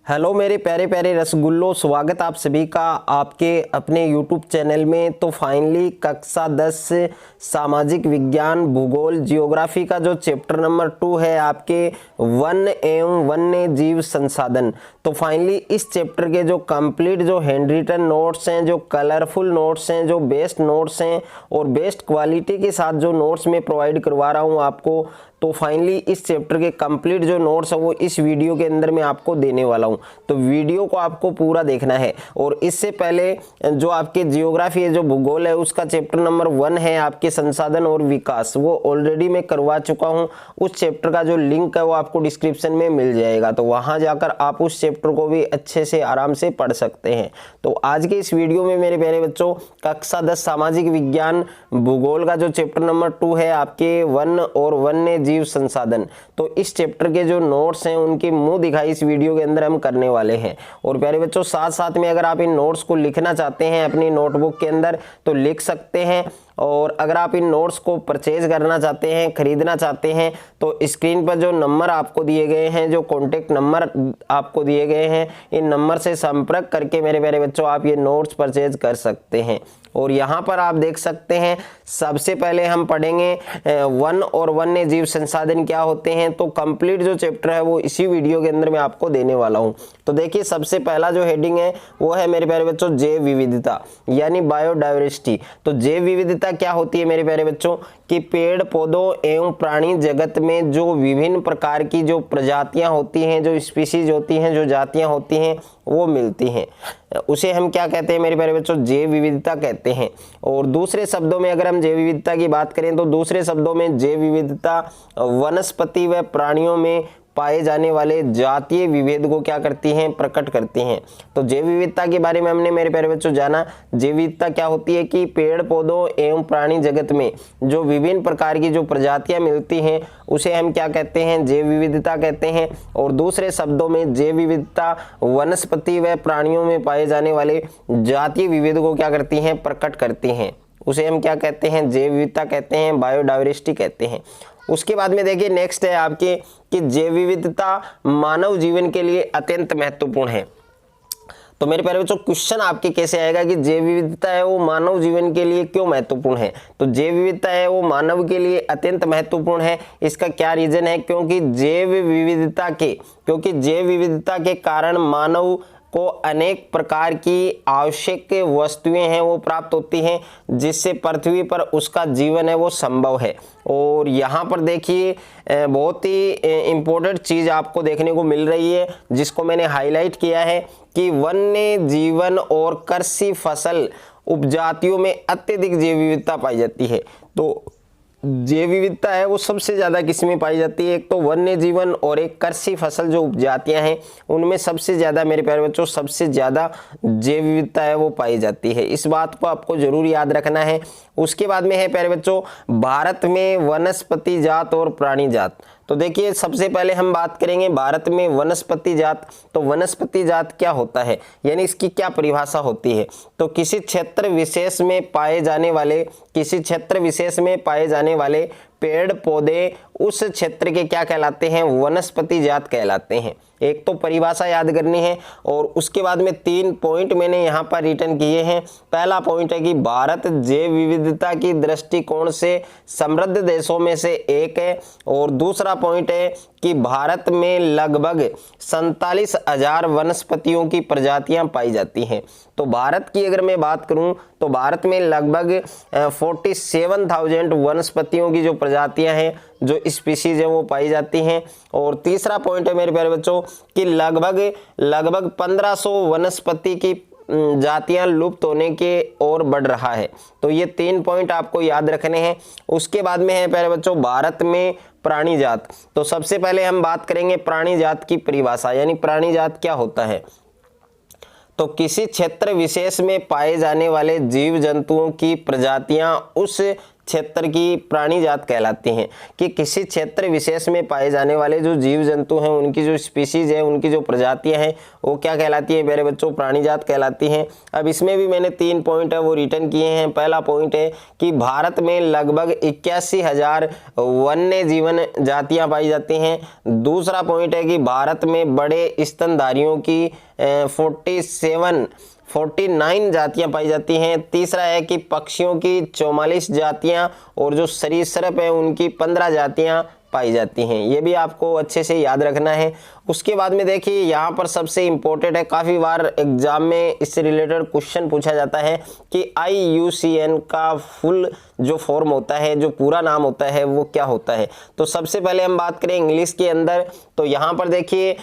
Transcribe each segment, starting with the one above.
Hello मेरे प्यारे प्यारे रसगुल्लो, स्वागत आप सभी का आपके अपने यूट्यूब चैनल में। तो फाइनली कक्षा 10 सामाजिक विज्ञान भूगोल जियोग्राफी का जो चैप्टर नंबर 2 है आपके वन एवं वन्य जीव संसाधन। तो फाइनली इस चैप्टर के जो कंप्लीट जो हैंड रिटन नोट्स हैं, जो कलरफुल नोट्स हैं, जो बेस्ट नोट्स हैं और बेस्ट क्वालिटी के साथ जो नोट्स मैं प्रोवाइड करवा रहा हूँ आपको, तो फाइनली इस चैप्टर के कंप्लीट जो नोट्स है वो इस वीडियो के अंदर मैं आपको देने वाला हूं। तो वीडियो को आपको पूरा देखना है। और इससे पहले जो आपके जियोग्राफी है, जो भूगोल है, उसका चैप्टर नंबर 1 है आपके संसाधन और विकास, वो ऑलरेडी मैं करवा चुका हूं। उस चैप्टर का जो लिंक है वो आपको डिस्क्रिप्शन में मिल जाएगा, तो वहां जाकर आप उस चैप्टर को भी अच्छे से आराम से पढ़ सकते हैं। तो आज के इस वीडियो में मेरे प्यारे बच्चों, कक्षा 10 सामाजिक विज्ञान भूगोल का जो चैप्टर नंबर 2 है आपके वन और वन्य जीव संसाधन, तो इस चैप्टर के जो नोट्स हैं उनकी मुंह दिखाई इस वीडियो के अंदर हम करने वाले हैं। और प्यारे बच्चों, साथ साथ में अगर आप इन नोट्स को लिखना चाहते हैं अपनी नोटबुक के अंदर तो लिख सकते हैं। और अगर आप इन नोट्स को परचेज करना चाहते हैं, खरीदना चाहते हैं, तो स्क्रीन पर जो नंबर आपको दिए गए हैं, जो कॉन्टेक्ट नंबर आपको दिए गए हैं, इन नंबर से संपर्क करके मेरे प्यारे बच्चों आप ये नोट्स परचेज कर सकते हैं। और यहाँ पर आप देख सकते हैं, सबसे पहले हम पढ़ेंगे वन और वन्य जीव संसाधन क्या होते हैं। तो कंप्लीट जो चैप्टर है वो इसी वीडियो के अंदर मैं आपको देने वाला हूँ। तो देखिए, सबसे पहला जो हेडिंग है वो है मेरे प्यारे बच्चों जैव विविधता यानी बायोडाइवर्सिटी। तो जैव विविधता क्या होती है मेरे प्यारे बच्चों, कि पेड़ पौधों एवं प्राणी जगत में जो विभिन्न प्रकार की जो प्रजातियां होती हैं, जो स्पीशीज होती हैं, जो जातियां होती हैं, वो मिलती हैं, उसे हम क्या कहते हैं मेरे प्यारे बच्चों, जैव विविधता कहते हैं। और दूसरे शब्दों में अगर हम जैव विविधता की बात करें तो दूसरे शब्दों में जैव विविधता वनस्पति व प्राणियों में पाए जाने वाले जातीय विभेद को क्या करती हैं, प्रकट करती हैं। तो जैव विविधता के बारे में हमने मेरे प्यारे बच्चों जाना। जैव विविधता क्या होती है कि पेड़ पौधों एवं प्राणी जगत में जो विभिन्न प्रकार की जो प्रजातियां मिलती हैं उसे हम क्या कहते हैं, जैव विविधता कहते हैं। और दूसरे शब्दों में जैव विविधता वनस्पति व प्राणियों में पाए जाने वाले जातीय विभेद को क्या करती हैं, प्रकट करती हैं, उसे हम क्या कहते हैं, जैव विविधता कहते हैं, बायोडाइवर्सिटी कहते हैं। उसके बाद में देखिए नेक्स्ट है आपके कि जैव विविधता मानव जीवन के लिए अत्यंत महत्वपूर्ण है। तो मेरे प्यारे बच्चों, क्वेश्चन आपके कैसे आएगा कि जैव विविधता है वो मानव जीवन के लिए क्यों महत्वपूर्ण है। तो जैव विविधता है वो मानव के लिए अत्यंत महत्वपूर्ण है। इसका क्या रीजन है, क्योंकि जैव विविधता के कारण मानव को अनेक प्रकार की आवश्यक वस्तुएं हैं वो प्राप्त होती हैं, जिससे पृथ्वी पर उसका जीवन है वो संभव है। और यहाँ पर देखिए बहुत ही इम्पोर्टेंट चीज़ आपको देखने को मिल रही है, जिसको मैंने हाईलाइट किया है कि वन्य जीवन और कृषि फसल उपजातियों में अत्यधिक जैव विविधता पाई जाती है। तो जैव विविधता है वो सबसे ज़्यादा किसमें पाई जाती है, एक तो वन्य जीवन और एक कृषि फसल जो उपजातियां हैं उनमें सबसे ज़्यादा मेरे प्यारे बच्चों सबसे ज़्यादा जैव विविधता है वो पाई जाती है। इस बात को आपको जरूर याद रखना है। उसके बाद में है प्यारे बच्चों भारत में वनस्पति जात और प्राणी जात। तो देखिए, सबसे पहले हम बात करेंगे भारत में वनस्पति जात। तो वनस्पति जात क्या होता है, यानी इसकी क्या परिभाषा होती है। तो किसी क्षेत्र विशेष में पाए जाने वाले पेड़ पौधे उस क्षेत्र के क्या कहलाते हैं, वनस्पति जात कहलाते हैं। एक तो परिभाषा याद करनी है। और उसके बाद में 3 पॉइंट मैंने यहाँ पर रिटर्न किए हैं। पहला पॉइंट है कि भारत जैव विविधता की दृष्टिकोण से समृद्ध देशों में से एक है। और दूसरा पॉइंट है कि भारत में लगभग 47,000 वनस्पतियों की प्रजातियां पाई जाती हैं। तो भारत की अगर मैं बात करूं तो भारत में लगभग 47,000 वनस्पतियों की जो प्रजातियां हैं, जो स्पीशीज हैं वो पाई जाती हैं। और तीसरा पॉइंट है मेरे प्यारे बच्चों कि लगभग 1500 वनस्पति की जातियां लुप्त होने के ओर बढ़ रहा है। तो ये 3 पॉइंट आपको याद रखने हैं। उसके बाद में है प्यारे बच्चों भारत में प्राणी जात। तो सबसे पहले हम बात करेंगे प्राणी जात की परिभाषा, यानी प्राणी जात क्या होता है। तो किसी क्षेत्र विशेष में पाए जाने वाले जीव जंतुओं की प्रजातियां उस क्षेत्र की प्राणी जात कहलाती हैं, कि किसी क्षेत्र विशेष में पाए जाने वाले जो जीव जंतु हैं उनकी जो स्पीशीज है, उनकी जो प्रजातियां हैं वो क्या कहलाती हैं मेरे बच्चों, प्राणी जात कहलाती हैं। अब इसमें भी मैंने 3 पॉइंट है वो रिटर्न किए हैं। पहला पॉइंट है कि भारत में लगभग 81,000 वन्य जीवन जातियां पाई जाती हैं। दूसरा पॉइंट है कि भारत में बड़े स्तनधारियों की 49 जातियां पाई जाती हैं। तीसरा है कि पक्षियों की 44 जातियां और जो सरीसृप है उनकी 15 जातियां पाई जाती हैं। ये भी आपको अच्छे से याद रखना है। उसके बाद में देखिए यहाँ पर सबसे इम्पोर्टेंट है, काफ़ी बार एग्जाम में इससे रिलेटेड क्वेश्चन पूछा जाता है कि IUCN का फुल जो फॉर्म होता है, जो पूरा नाम होता है वो क्या होता है। तो सबसे पहले हम बात करें इंग्लिश के अंदर, तो यहाँ पर देखिए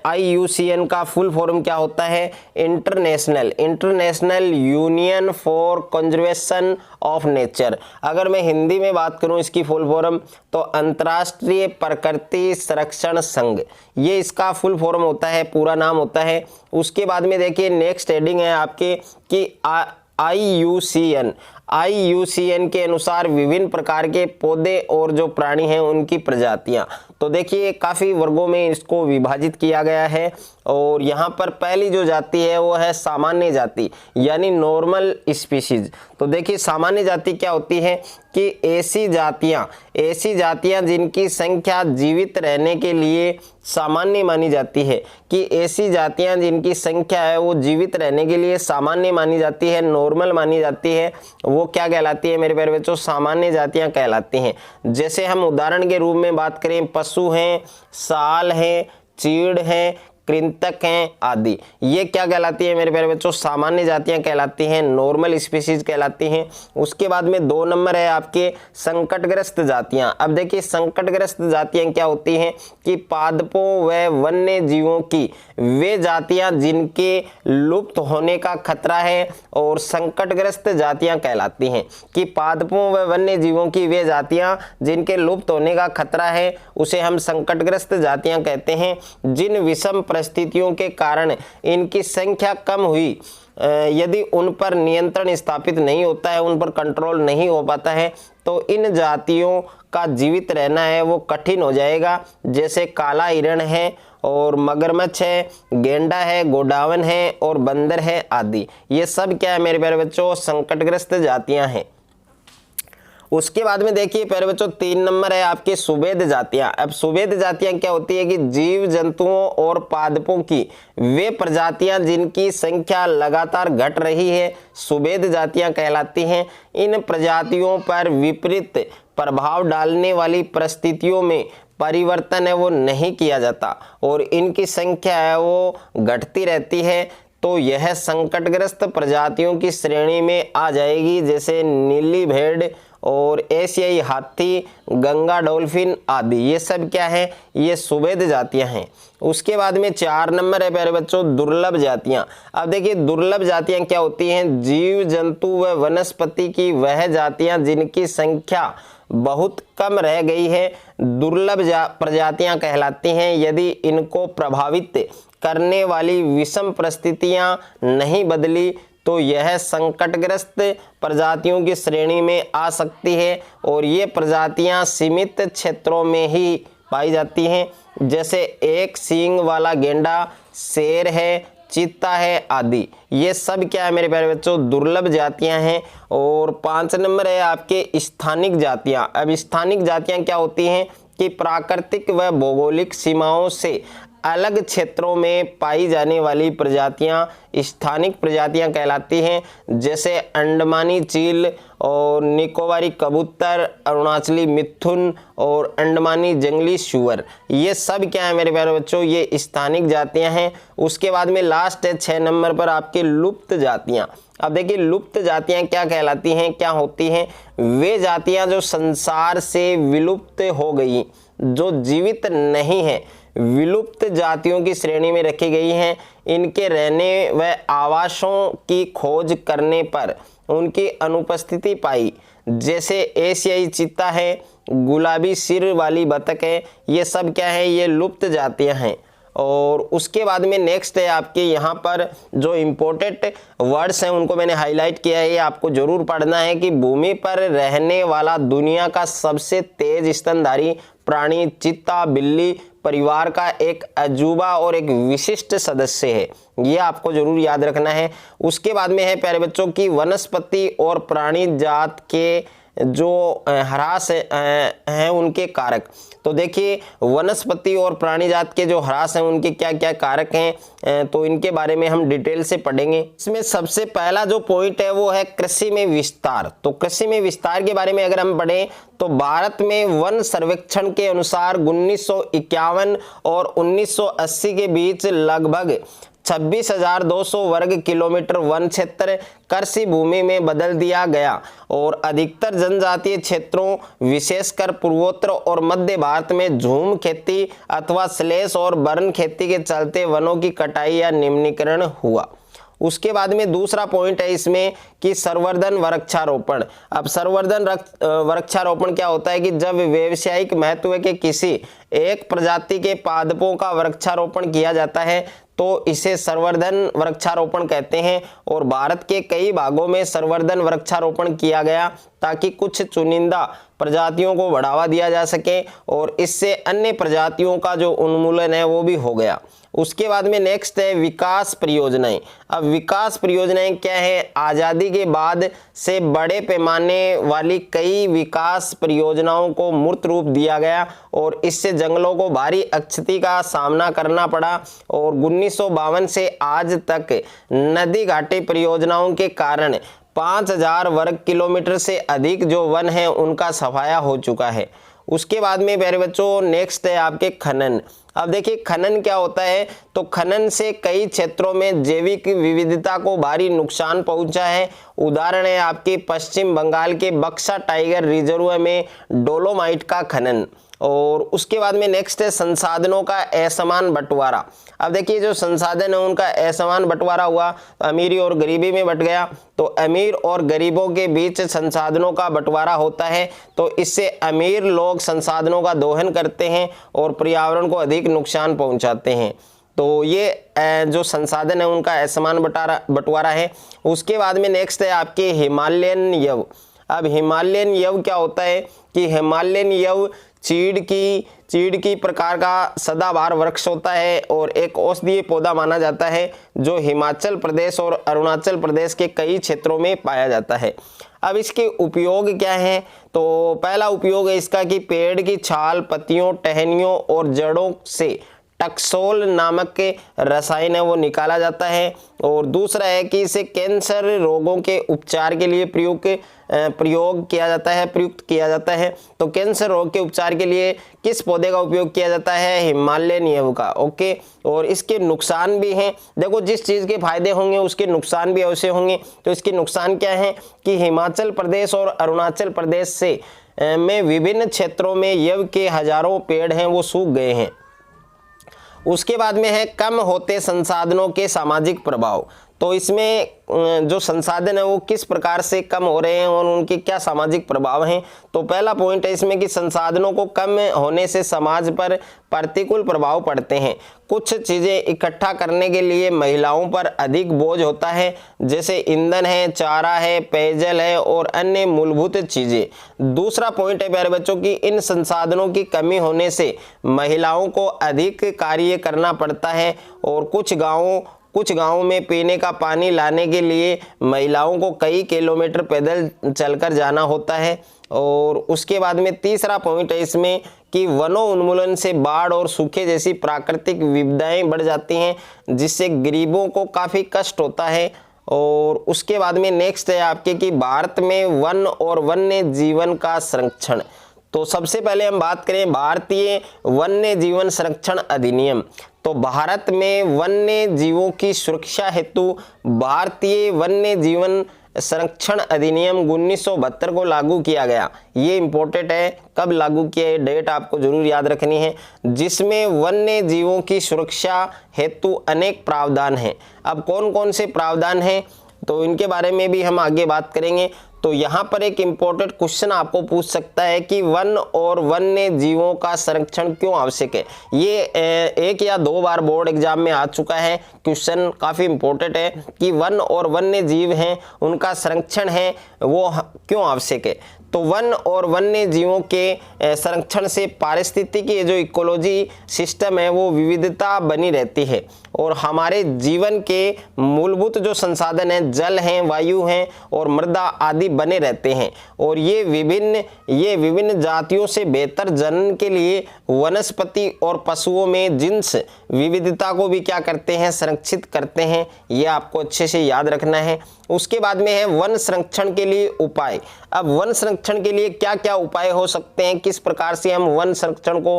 IUCN का फुल फॉर्म क्या होता है, international union for conservation of nature. अगर मैं हिंदी में बात करूँ इसकी फुल फॉर्म, तो अंतर्राष्ट्रीय प्रकृति संरक्षण संघ, ये इसका फुल फॉर्म होता है, पूरा नाम होता है। उसके बाद में देखिए नेक्स्ट हेडिंग है आपके कि IUCN के अनुसार विभिन्न प्रकार के पौधे और जो प्राणी हैं उनकी प्रजातियां। तो देखिए काफ़ी वर्गों में इसको विभाजित किया गया है, और यहाँ पर पहली जो जाति है वो है सामान्य जाति, यानी नॉर्मल स्पीशीज। तो देखिए सामान्य जाति क्या होती है कि ऐसी जातियाँ जिनकी संख्या जीवित रहने के लिए सामान्य मानी जाती है, कि ऐसी जातियाँ जिनकी संख्या है वो जीवित रहने के लिए सामान्य मानी जाती है, नॉर्मल मानी जाती है, वो क्या कहलाती है मेरे प्यारे बच्चों, सामान्य जातियाँ कहलाती हैं। जैसे हम उदाहरण के रूप में बात करें, पशु हैं, साल हैं, चीड़ हैं, कृंतक हैं आदि, ये क्या कहलाती है मेरे प्यारे बच्चों, सामान्य जातियां कहलाती हैं, नॉर्मल स्पीशीज कहलाती हैं। उसके बाद में 2 नंबर है आपके संकटग्रस्त जातियां। अब देखिए संकटग्रस्त जातियां क्या होती हैं कि पादपों व वन्य जीवों की वे जातियां जिनके लुप्त होने का खतरा है, और संकटग्रस्त जातियां कहलाती हैं कि पादपों व वन्य जीवों की वे जातियां जिनके लुप्त होने का खतरा है उसे हम संकटग्रस्त जातियां कहते हैं। जिन विषम परिस्थितियों के कारण इनकी संख्या कम हुई, यदि उन पर नियंत्रण स्थापित नहीं होता है, उन पर कंट्रोल नहीं हो पाता है, तो इन जातियों का जीवित रहना है वो कठिन हो जाएगा। जैसे काला हिरण है, और मगरमच्छ है, गेंडा है, गोडावन है, और बंदर है आदि, ये सब क्या है मेरे प्यारे बच्चों, संकटग्रस्त जातियां हैं। उसके बाद में देखिए प्यारे बच्चों 3 नंबर है आपके सुभेद जातियां। अब सुभेद जातियां क्या होती है कि जीव जंतुओं और पादपों की वे प्रजातियां जिनकी संख्या लगातार घट रही है, सुभेद जातियां कहलाती हैं। इन प्रजातियों पर विपरीत प्रभाव डालने वाली परिस्थितियों में परिवर्तन है वो नहीं किया जाता, और इनकी संख्या है वो घटती रहती है, तो यह संकटग्रस्त प्रजातियों की श्रेणी में आ जाएगी। जैसे नीली भेड़ और एशियाई हाथी, गंगा डॉल्फिन आदि, ये सब क्या है, ये सुभेद जातियां हैं। उसके बाद में 4 नंबर है प्यारे बच्चों दुर्लभ जातियां। अब देखिए दुर्लभ जातियां क्या होती हैं, जीव जंतु व वनस्पति की वह जातियां जिनकी संख्या बहुत कम रह गई है, दुर्लभ प्रजातियां कहलाती हैं। यदि इनको प्रभावित करने वाली विषम परिस्थितियां नहीं बदली तो यह संकटग्रस्त प्रजातियों की श्रेणी में आ सकती है, और ये प्रजातियां सीमित क्षेत्रों में ही पाई जाती हैं। जैसे एक सींग वाला गेंडा, शेर है, चीता है आदि, ये सब क्या है मेरे प्यारे बच्चों, दुर्लभ जातियां हैं। और 5 नंबर है आपके स्थानिक जातियां। अब स्थानिक जातियां क्या होती हैं कि प्राकृतिक व भौगोलिक सीमाओं से अलग क्षेत्रों में पाई जाने वाली प्रजातियां स्थानिक प्रजातियां कहलाती हैं। जैसे अंडमानी चील और निकोबारी कबूतर, अरुणाचली मिथुन और अंडमानी जंगली सूअर, ये सब क्या है मेरे प्यारे बच्चों, ये स्थानिक जातियां हैं। उसके बाद में लास्ट है 6 नंबर पर आपके लुप्त जातियां। अब देखिए लुप्त जातियां क्या कहलाती हैं, क्या होती हैं, वे जातियां जो संसार से विलुप्त हो गई, जो जीवित नहीं है, विलुप्त जातियों की श्रेणी में रखी गई हैं। इनके रहने व आवासों की खोज करने पर उनकी अनुपस्थिति पाई। जैसे एशियाई चीता है, गुलाबी सिर वाली बतख है, ये सब क्या है, ये लुप्त जातियां हैं। और उसके बाद में नेक्स्ट है आपके यहाँ पर जो इम्पोर्टेंट वर्ड्स हैं उनको मैंने हाईलाइट किया है, ये आपको जरूर पढ़ना है कि भूमि पर रहने वाला दुनिया का सबसे तेज स्तनधारी प्राणी चीता बिल्ली परिवार का एक अजूबा और एक विशिष्ट सदस्य है, ये आपको जरूर याद रखना है। उसके बाद में है प्यारे बच्चों की वनस्पति और प्राणी जात के जो ह्रास हैं उनके कारक। तो देखिए वनस्पति और प्राणी जात के जो ह्रास हैं उनके क्या क्या कारक हैं, तो इनके बारे में हम डिटेल से पढ़ेंगे। इसमें सबसे पहला जो पॉइंट है वो है कृषि में विस्तार। तो कृषि में विस्तार के बारे में अगर हम पढ़ें तो भारत में वन सर्वेक्षण के अनुसार 1951 और 1980 के बीच लगभग 26,200 वर्ग किलोमीटर वन क्षेत्र कृषि भूमि में बदल दिया गया और अधिकतर जनजातीय क्षेत्रों विशेषकर पूर्वोत्तर और मध्य भारत में झूम खेती अथवा स्लेश और बर्न खेती के चलते वनों की कटाई या निम्नीकरण हुआ। उसके बाद में दूसरा पॉइंट है इसमें कि संवर्धन वृक्षारोपण। अब संवर्धन वृक्षारोपण क्या होता है कि जब व्यावसायिक महत्व के किसी एक प्रजाति के पादपों का वृक्षारोपण किया जाता है तो इसे संवर्धन वृक्षारोपण कहते हैं। और भारत के कई भागों में संवर्धन वृक्षारोपण किया गया ताकि कुछ चुनिंदा प्रजातियों को बढ़ावा दिया जा सके और इससे अन्य प्रजातियों का जो उन्मूलन है वो भी हो गया। उसके बाद में नेक्स्ट है विकास परियोजनाएं। अब विकास परियोजनाएं क्या है? आज़ादी के बाद से बड़े पैमाने वाली कई विकास परियोजनाओं को मूर्त रूप दिया गया और इससे जंगलों को भारी क्षति का सामना करना पड़ा और 1952 से आज तक नदी घाटी परियोजनाओं के कारण 5,000 वर्ग किलोमीटर से अधिक जो वन है उनका सफाया हो चुका है। उसके बाद में प्यारे बच्चों नेक्स्ट है आपके खनन। अब देखिए खनन क्या होता है, तो खनन से कई क्षेत्रों में जैविक विविधता को भारी नुकसान पहुंचा है। उदाहरण है आपके पश्चिम बंगाल के बक्सा टाइगर रिजर्व में डोलोमाइट का खनन। और उसके बाद में नेक्स्ट है संसाधनों का असमान बंटवारा। अब देखिए जो संसाधन है उनका असमान बंटवारा हुआ, अमीरी और गरीबी में बंट गया। तो अमीर और गरीबों के बीच संसाधनों का बंटवारा होता है तो इससे अमीर लोग संसाधनों का दोहन करते हैं और पर्यावरण को अधिक नुकसान पहुंचाते हैं। तो ये जो संसाधन है उनका असमान बंटवारा है। उसके बाद में नेक्स्ट है आपके हिमालयन यव। अब हिमालयन यव क्या होता है कि हिमालयन यव चीड़ की प्रकार का सदाबहार वृक्ष होता है और एक औषधीय पौधा माना जाता है जो हिमाचल प्रदेश और अरुणाचल प्रदेश के कई क्षेत्रों में पाया जाता है। अब इसके उपयोग क्या हैं? तो पहला उपयोग है इसका कि पेड़ की छाल, पत्तियों, टहनियों और जड़ों से टक्सोल नामक के रसायन है वो निकाला जाता है। और दूसरा है कि इसे कैंसर रोगों के उपचार के लिए प्रयुक्त किया जाता है। तो कैंसर रोग के उपचार के लिए किस पौधे का उपयोग किया जाता है? हिमालयन यव का। ओके, और इसके नुकसान भी हैं। देखो जिस चीज़ के फायदे होंगे उसके नुकसान भी अवश्य होंगे। तो इसके नुकसान क्या है कि हिमाचल प्रदेश और अरुणाचल प्रदेश से में विभिन्न क्षेत्रों में यव के हजारों पेड़ हैं वो सूख गए हैं। उसके बाद में है कम होते संसाधनों के सामाजिक प्रभाव। तो इसमें जो संसाधन है वो किस प्रकार से कम हो रहे हैं और उनके क्या सामाजिक प्रभाव हैं। तो पहला पॉइंट है इसमें कि संसाधनों को कम होने से समाज पर प्रतिकूल प्रभाव पड़ते हैं। कुछ चीज़ें इकट्ठा करने के लिए महिलाओं पर अधिक बोझ होता है, जैसे ईंधन है, चारा है, पेयजल है और अन्य मूलभूत चीज़ें। दूसरा पॉइंट है प्यारे बच्चों की इन संसाधनों की कमी होने से महिलाओं को अधिक कार्य करना पड़ता है और कुछ गांवों में पीने का पानी लाने के लिए महिलाओं को कई किलोमीटर पैदल चलकर जाना होता है। और उसके बाद में तीसरा पॉइंट है इसमें कि वनों उन्मूलन से बाढ़ और सूखे जैसी प्राकृतिक विपदाएं बढ़ जाती हैं जिससे गरीबों को काफ़ी कष्ट होता है। और उसके बाद में नेक्स्ट है आपके कि भारत में वन और वन्य जीवन का संरक्षण। तो सबसे पहले हम बात करें भारतीय वन्य जीवन संरक्षण अधिनियम। तो भारत में वन्य जीवों की सुरक्षा हेतु भारतीय वन्य जीवन संरक्षण अधिनियम 1972 को लागू किया गया। ये इंपॉर्टेंट है, कब लागू किया है डेट आपको जरूर याद रखनी है, जिसमें वन्य जीवों की सुरक्षा हेतु अनेक प्रावधान हैं। अब कौन कौन से प्रावधान हैं तो इनके बारे में भी हम आगे बात करेंगे। तो यहाँ पर एक इम्पोर्टेंट क्वेश्चन आपको पूछ सकता है कि वन और वन्य जीवों का संरक्षण क्यों आवश्यक है। ये एक या दो बार बोर्ड एग्जाम में आ चुका है, क्वेश्चन काफ़ी इम्पोर्टेंट है कि वन और वन्य जीव हैं उनका संरक्षण है वो क्यों आवश्यक है। तो वन और वन्य जीवों के संरक्षण से पारिस्थितिकी जो इकोलॉजी सिस्टम है वो विविधता बनी रहती है और हमारे जीवन के मूलभूत जो संसाधन हैं, जल हैं, वायु हैं और मृदा आदि बने रहते हैं और ये विभिन्न जातियों से बेहतर जनन के लिए वनस्पति और पशुओं में जिन्स विविधता को भी क्या करते हैं, संरक्षित करते हैं। ये आपको अच्छे से याद रखना है। उसके बाद में है वन संरक्षण के लिए उपाय। अब वन संरक्षण के लिए क्या क्या उपाय हो सकते हैं, किस प्रकार से हम वन संरक्षण को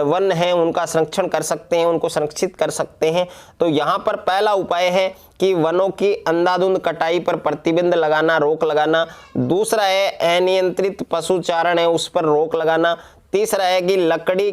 वन है उनका संरक्षण कर सकते हैं, उनको संरक्षित कर सकते हैं। तो यहाँ पर पहला उपाय है कि वनों की अंधाधुंध कटाई पर प्रतिबंध लगाना, रोक लगाना। दूसरा है अनियंत्रित पशुचारण है उस पर रोक लगाना। तीसरा है कि लकड़ी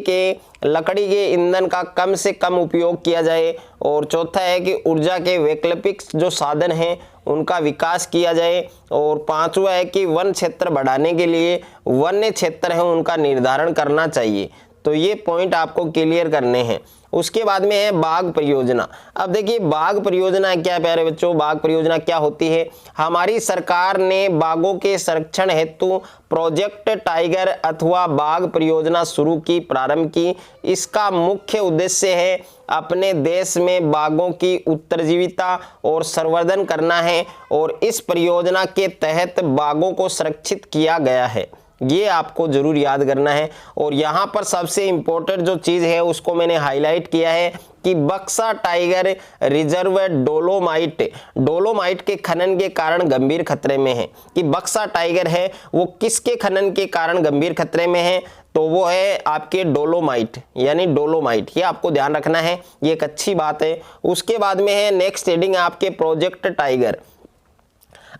के ईंधन का कम से कम उपयोग किया जाए और चौथा है कि ऊर्जा के वैकल्पिक जो साधन हैं उनका विकास किया जाए और पांचवा है कि वन क्षेत्र बढ़ाने के लिए वन्य क्षेत्र है उनका निर्धारण करना चाहिए। तो ये पॉइंट आपको क्लियर करने हैं। उसके बाद में है बाघ परियोजना। अब देखिए बाघ परियोजना क्या है प्यारे बच्चों, बाघ परियोजना क्या होती है। हमारी सरकार ने बाघों के संरक्षण हेतु प्रोजेक्ट टाइगर अथवा बाघ परियोजना शुरू की, प्रारंभ की। इसका मुख्य उद्देश्य है अपने देश में बाघों की उत्तरजीविता और संवर्धन करना है और इस परियोजना के तहत बाघों को संरक्षित किया गया है। ये आपको जरूर याद करना है। और यहाँ पर सबसे इम्पोर्टेंट जो चीज़ है उसको मैंने हाईलाइट किया है कि बक्सा टाइगर रिजर्व डोलोमाइट के खनन के कारण गंभीर खतरे में है। कि बक्सा टाइगर है वो किसके खनन के कारण गंभीर खतरे में है, तो वो है आपके डोलोमाइट, यानी डोलोमाइट। ये आपको ध्यान रखना है, ये एक अच्छी बात है। उसके बाद में है नेक्स्ट हेडिंग आपके प्रोजेक्ट टाइगर।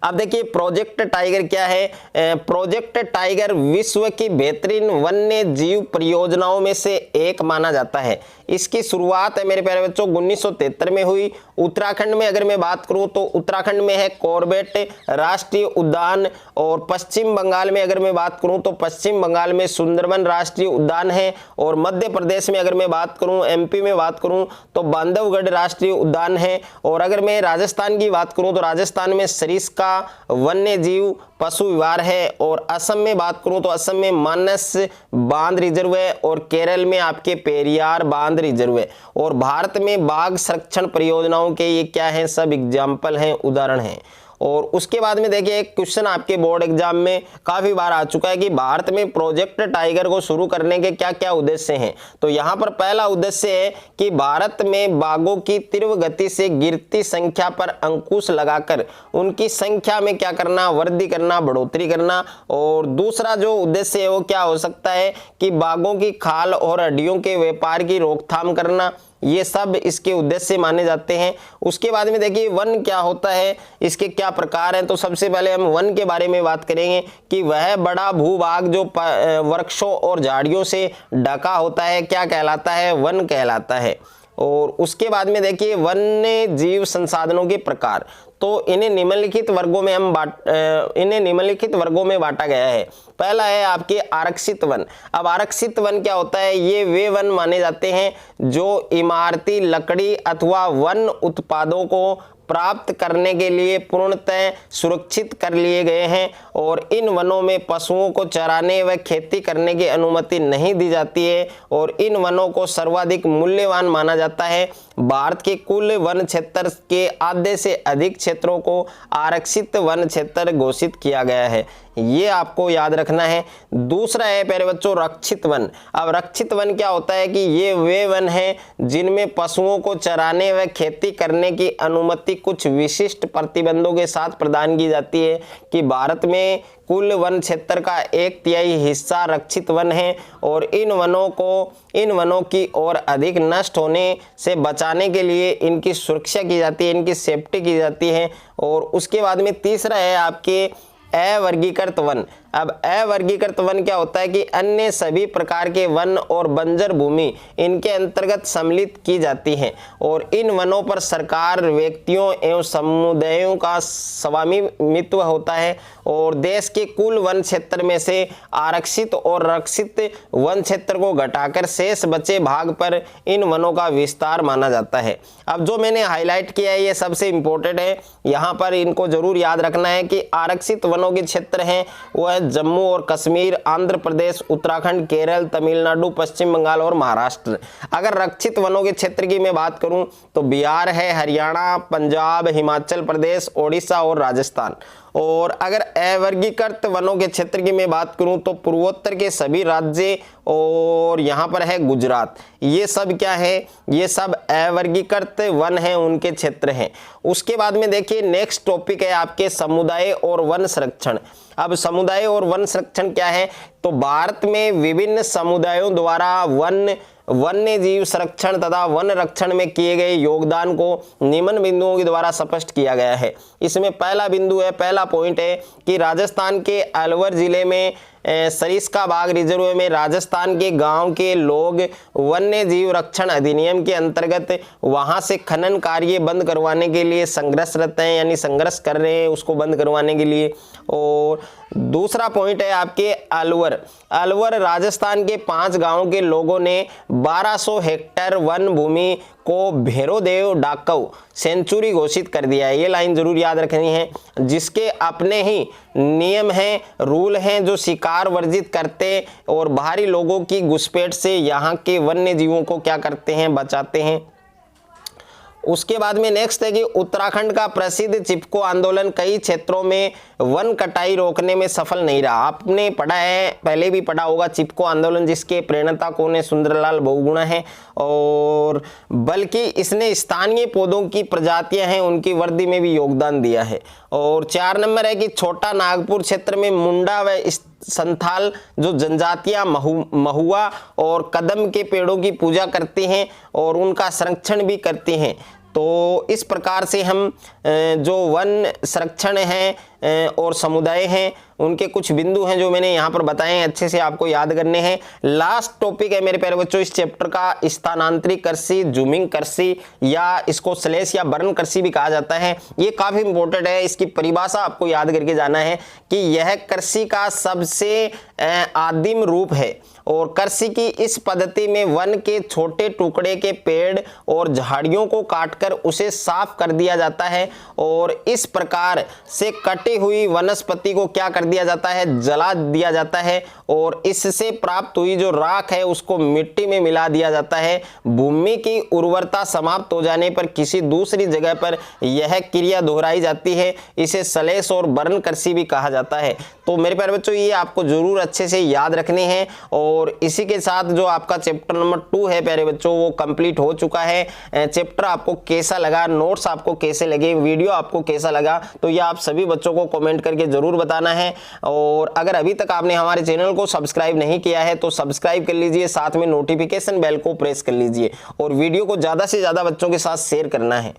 अब देखिए प्रोजेक्ट टाइगर क्या है। प्रोजेक्ट टाइगर विश्व की बेहतरीन वन्य जीव परियोजनाओं में से एक माना जाता है। इसकी शुरुआत है मेरे प्यारे बच्चों 1973 में हुई। उत्तराखंड में अगर मैं बात करूं तो उत्तराखंड में है कॉर्बेट राष्ट्रीय उद्यान और पश्चिम बंगाल में अगर मैं बात करूं तो पश्चिम बंगाल में सुंदरबन राष्ट्रीय उद्यान है और मध्य प्रदेश में अगर मैं बात करूं, एमपी में बात करूं तो बांधवगढ़ राष्ट्रीय उद्यान है और अगर मैं राजस्थान की बात करूं तो राजस्थान में सरिस्का वन्य जीव पशु विहार है और असम में बात करूं तो असम में मानस बांध रिजर्व है और केरल में आपके पेरियार बांध रिजर्व है। और भारत में बाघ संरक्षण परियोजनाओं के ये क्या हैं, सब एग्जाम्पल हैं, उदाहरण हैं। और उसके बाद में देखिए एक क्वेश्चन आपके बोर्ड एग्जाम में काफी बार आ चुका है कि भारत में प्रोजेक्ट टाइगर को शुरू करने के क्या क्या उद्देश्य हैं। तो यहाँ पर पहला उद्देश्य है कि भारत में बाघों की तीव्र गति से गिरती संख्या पर अंकुश लगाकर उनकी संख्या में क्या करना, वृद्धि करना, बढ़ोतरी करना। और दूसरा जो उद्देश्य है वो क्या हो सकता है कि बाघों की खाल और हड्डियों के व्यापार की रोकथाम करना। ये सब इसके उद्देश्य माने जाते हैं। उसके बाद में देखिए वन क्या होता है, इसके क्या प्रकार हैं। तो सबसे पहले हम वन के बारे में बात करेंगे कि वह बड़ा भूभाग जो वृक्षों और झाड़ियों से ढका होता है क्या कहलाता है, वन कहलाता है। और उसके बाद में देखिए वन्य जीव संसाधनों के प्रकार। तो इन्हें निम्नलिखित वर्गों में बांटा गया है। पहला है आपके आरक्षित वन। अब आरक्षित वन क्या होता है, ये वे वन माने जाते हैं जो इमारती लकड़ी अथवा वन उत्पादों को प्राप्त करने के लिए पूर्णतः सुरक्षित कर लिए गए हैं और इन वनों में पशुओं को चराने व खेती करने की अनुमति नहीं दी जाती है और इन वनों को सर्वाधिक मूल्यवान माना जाता है। भारत के कुल वन क्षेत्र के आधे से अधिक क्षेत्रों को आरक्षित वन क्षेत्र घोषित किया गया है। ये आपको याद रखना है। दूसरा है प्यारे बच्चों रक्षित वन। अब रक्षित वन क्या होता है कि ये वे वन हैं जिनमें पशुओं को चराने व खेती करने की अनुमति कुछ विशिष्ट प्रतिबंधों के साथ प्रदान की जाती है। कि भारत में कुल वन क्षेत्र का 1/3 हिस्सा रक्षित वन है और इन वनों की और अधिक नष्ट होने से बचाने के लिए इनकी सुरक्षा की जाती है, इनकी सेफ्टी की जाती है। और उसके बाद में तीसरा है आपके अवर्गीकृत वन। अब अवर्गीकृत वन क्या होता है कि अन्य सभी प्रकार के वन और बंजर भूमि इनके अंतर्गत सम्मिलित की जाती हैं और इन वनों पर सरकार, व्यक्तियों एवं समुदायों का स्वामित्व होता है और देश के कुल वन क्षेत्र में से आरक्षित और रक्षित वन क्षेत्र को घटाकर शेष बचे भाग पर इन वनों का विस्तार माना जाता है। अब जो मैंने हाईलाइट किया है ये सबसे इंपॉर्टेंट है, यहाँ पर इनको जरूर याद रखना है कि आरक्षित वनों के क्षेत्र हैं वह जम्मू और कश्मीर, आंध्र प्रदेश, उत्तराखंड, केरल, तमिलनाडु, पश्चिम बंगाल और महाराष्ट्र। अगर रक्षित वनों के क्षेत्र की मैं बात करूं तो बिहार है, हरियाणा, पंजाब, हिमाचल प्रदेश, ओडिशा और राजस्थान। और अगर अवर्गीकृत वनों के क्षेत्र की मैं बात करूं तो पूर्वोत्तर के सभी राज्य और यहाँ पर है गुजरात। ये सब क्या है, ये सब अवर्गीकृत वन हैं, उनके क्षेत्र हैं। उसके बाद में देखिए नेक्स्ट टॉपिक है आपके समुदाय और वन संरक्षण। अब समुदाय और वन संरक्षण क्या है, तो भारत में विभिन्न समुदायों द्वारा वन्य जीव संरक्षण तथा वन रक्षण में किए गए योगदान को निम्न बिंदुओं के द्वारा स्पष्ट किया गया है। इसमें पहला बिंदु है, पहला पॉइंट है कि राजस्थान के अलवर जिले में सरिस्का बाघ रिजर्व में राजस्थान के गांव के लोग वन्य जीव रक्षण अधिनियम के अंतर्गत वहां से खनन कार्य बंद करवाने के लिए संघर्षरत हैं, यानी संघर्ष कर रहे हैं उसको बंद करवाने के लिए। और दूसरा पॉइंट है आपके अलवर राजस्थान के 5 गांवों के लोगों ने 1200 हेक्टेयर वन भूमि को भैरोदेव डाकव सेंचुरी घोषित कर दिया है। ये लाइन जरूर याद रखनी है, जिसके अपने ही नियम हैं, रूल हैं जो शिकार वर्जित करते और बाहरी लोगों की घुसपैठ से यहाँ के वन्य जीवों को क्या करते हैं, बचाते हैं। उसके बाद में नेक्स्ट है कि उत्तराखंड का प्रसिद्ध चिपको आंदोलन कई क्षेत्रों में वन कटाई रोकने में सफल नहीं रहा। आपने पढ़ा है, पहले भी पढ़ा होगा चिपको आंदोलन, जिसके प्रेरणा कौन है, सुंदरलाल बहुगुणा है। और बल्कि इसने स्थानीय पौधों की प्रजातियां हैं उनकी वृद्धि में भी योगदान दिया है। और 4 नंबर है कि छोटा नागपुर क्षेत्र में मुंडा व संथाल जो जनजातियां महुआ और कदम के पेड़ों की पूजा करती हैं और उनका संरक्षण भी करती हैं। तो इस प्रकार से हम जो वन संरक्षण हैं और समुदाय हैं उनके कुछ बिंदु हैं जो मैंने यहाँ पर बताए हैं, अच्छे से आपको याद करने हैं। लास्ट टॉपिक है मेरे प्यारे बच्चों इस चैप्टर का स्थानांतरित कृषि, जूमिंग कृषि या इसको स्लेश या बर्न कृषि भी कहा जाता है। ये काफी इंपॉर्टेंट है, इसकी परिभाषा आपको याद करके जाना है कि यह कृषि का सबसे आदिम रूप है और कृषि की इस पद्धति में वन के छोटे टुकड़े के पेड़ और झाड़ियों को काटकर उसे साफ कर दिया जाता है और इस प्रकार से कटी हुई वनस्पति को क्या कर दिया जाता है, जला दिया जाता है और इससे प्राप्त हुई जो राख है उसको मिट्टी में मिला दिया जाता है। भूमि की उर्वरता समाप्त हो जाने पर किसी दूसरी जगह पर यह क्रिया दोहराई जाती है, इसे स्लेश और बर्न कृषि भी कहा जाता है। तो मेरे प्यारे बच्चों ये आपको जरूर अच्छे से याद रखने हैं। और इसी के साथ जो आपका चैप्टर नंबर 2 है प्यारे बच्चों वो कंप्लीट हो चुका है। चैप्टर आपको कैसा लगा, नोट्स आपको कैसे लगे, वीडियो आपको कैसा लगा, तो ये आप सभी बच्चों को कमेंट करके जरूर बताना है। और अगर अभी तक आपने हमारे चैनल को सब्सक्राइब नहीं किया है तो सब्सक्राइब कर लीजिए, साथ में नोटिफिकेशन बेल को प्रेस कर लीजिए और वीडियो को ज्यादा से ज्यादा बच्चों के साथ शेयर करना है।